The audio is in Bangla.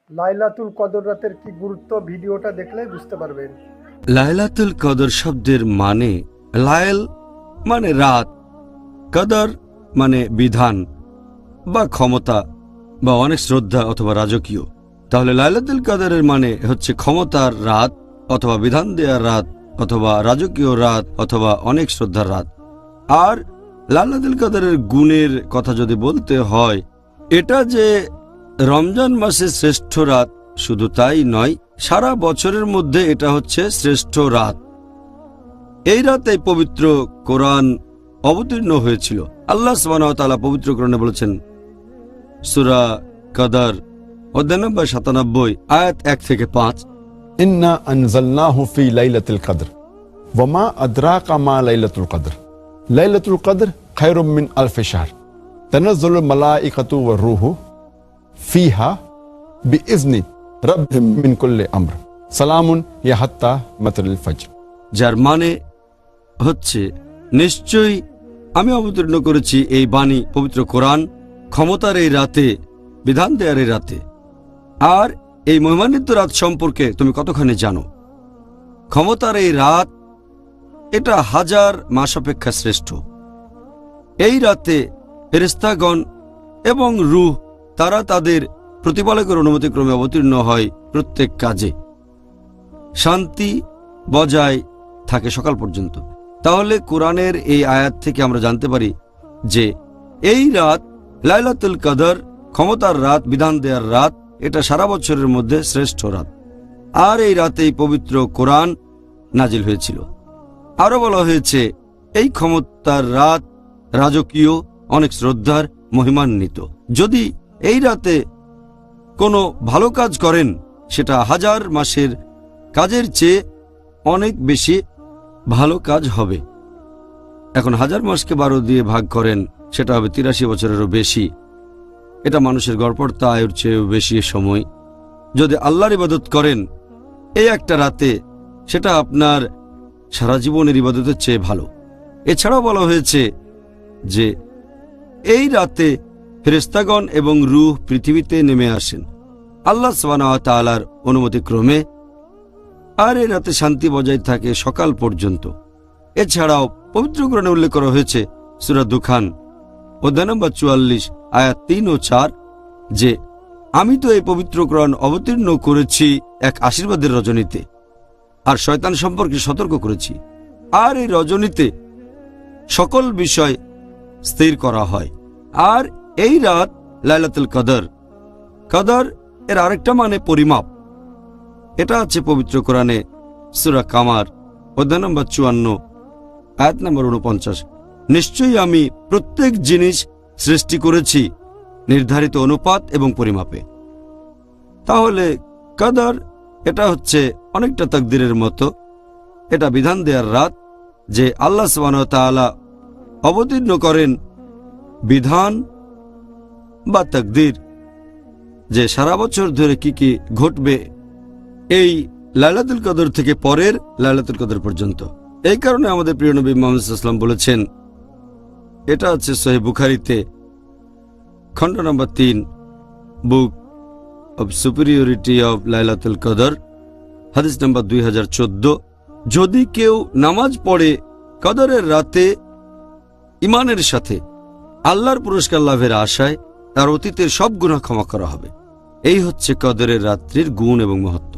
লাইলাতুল কদর রাতের কি গুরুত্ব ভিডিওটা দেখলেই বুঝতে পারবেন। লাইলাতুল কদর শব্দের মানে লায়ল মানে রাত, কদর মানে বিধান বা ক্ষমতা বা অনেক শ্রদ্ধা অথবা রাজকীয়। তাহলে লাইলাতুল কদরের মানে হচ্ছে ক্ষমতার রাত অথবা বিধান দেওয়ার রাত অথবা রাজকীয় রাত অথবা অনেক শ্রদ্ধার রাত। আর লাইলাতুল কদরের গুণের কথা যদি বলতে হয়, এটা যে রমজান মাসের শ্রেষ্ঠ রাত শুধু তাই নয়, সারা বছরের মধ্যে এটা হচ্ছে শ্রেষ্ঠ রাত। এই রাতে পবিত্র কোরআন অবতীর্ণ হয়েছিল। আল্লাহ সুবহানাহু ওয়া তাআলা পবিত্র কোরআনে বলেছেন, সূরা কদর অধ্যায় নম্বর ৯৭ আয়াত ১ থেকে ৫, ইন্না আনজালনাহু ফি লাইলাতুল কদর ওয়া মা আদরাকা মা লাইলাতুল কদর লাইলাতুল কদর খায়রুম মিন আলফি শাহর তানাজ্জালুল মালাইকাতু ওয়ার রূহু ফিহা বিইজনি রাব্বিহিম মিন কুল্লি আমর সালামুন হিয়া হাত্তা মাতলাল ফজর। যার মানে হচ্ছে নিশ্চয়ই আমি অবতীর্ণ করেছি এই বাণী পবিত্র কোরআন ক্ষমতার এই রাতে, বিধান দেয়ার এই রাতে। আর এই মহিমান্বিত রাত সম্পর্কে তুমি কতখানি জানো? ক্ষমতার এই রাত এটা হাজার মাস অপেক্ষা শ্রেষ্ঠ। এই রাতে ফেরেশতাগণ এবং রূহ তারা তাদের প্রতিপালকের অনুমতিক্রমে অবতীর্ণ হয় প্রত্যেক কাজে। শান্তি বজায় থাকে সকাল পর্যন্ত। তাহলে কোরআনের এই আয়াত থেকে আমরা জানতে পারি যে এই রাত লাইলাতুল কদর, ক্ষমতার রাত, বিধান দেওয়ার রাত, এটা সারা বছরের মধ্যে শ্রেষ্ঠ রাত। আর এই রাতেই পবিত্র কোরআন নাজিল হয়েছিল। আরো বলা হয়েছে এই ক্ষমতার রাত রাজকীয়, অনেক শ্রদ্ধার, মহিমান্বিত। যদি এই রাতে কোনো ভালো কাজ করেন, সেটা হাজার মাসের কাজের চেয়ে অনেক বেশি ভালো কাজ হবে। এখন হাজার মাসকে 12 দিয়ে ভাগ করেন, সেটা হবে 83 বছরেরও বেশি। এটা মানুষের গড়পড়তা আয়ুর চেয়েও বেশি সময়। যদি আল্লাহর ইবাদত করেন এই একটা রাতে, সেটা আপনার সারা জীবনের ইবাদতের চেয়ে ভালো। এছাড়াও বলা হয়েছে যে এই রাতে ফেরেশতাগণ এবং রূহ পৃথিবীতে নেমে আসেন আল্লাহ সুবহানাহু ওয়া তাআলার অনুমতিক্রমে। আর এই রাতে শান্তি বজায় থাকে সকাল পর্যন্ত। এছাড়াও পবিত্র কোরআনে উল্লেখ করা হয়েছে সূরা দুখান অধ্যায় নম্বর 44 আয়াত ৩ ও ৪ যে আমি তো এই পবিত্র কোরআন অবতীর্ণ করেছি এক আশীর্বাদের রজনীতে, আর শয়তান সম্পর্কে সতর্ক করেছি। আর এই রজনীতে সকল বিষয় স্থির করা হয়। আর এই রাত লাইলাতুল কদর। কদর এর আরেকটা মানে পরিমাপ। এটা আছে পবিত্র কোরআনে সূরা কামার অধ্যায় নম্বর 54 আয়াত নম্বর 49, নিশ্চয়ই আমি প্রত্যেক জিনিস সৃষ্টি করেছি নির্ধারিত অনুপাত এবং পরিমাপে। তাহলে কদর এটা হচ্ছে অনেকটা তাকদীরের মতো। এটা বিধান দেওয়ার রাত যে আল্লাহ সুবহানাহু ওয়া তাআলা অবতীর্ণ করেন বিধান বা তাকদীর, যে সারা বছর ধরে কি কি ঘটবে এই লাইলাতুল কদর থেকে পরের লাইলাতুল কদর পর্যন্ত। এই কারণে আমাদের প্রিয় নবী মুহাম্মদ সাল্লাল্লাহু আলাইহি ওয়াসাল্লাম বলেছেন, এটা আছে সহিহ বুখারীতে খণ্ড নম্বর 3 বুক অব সুপিরিয়রিটি অব লাইলাতুল কদর হাদিস নম্বর 2014, যদি কেউ নামাজ পড়ে কদরের রাতে ইমানের সাথে আল্লাহর পুরস্কার লাভের আশায়, তার অতীতের সব গুনাহ ক্ষমা করা হবে। এই হচ্ছে কদরের রাত্রির গুণ এবং মহত্ব।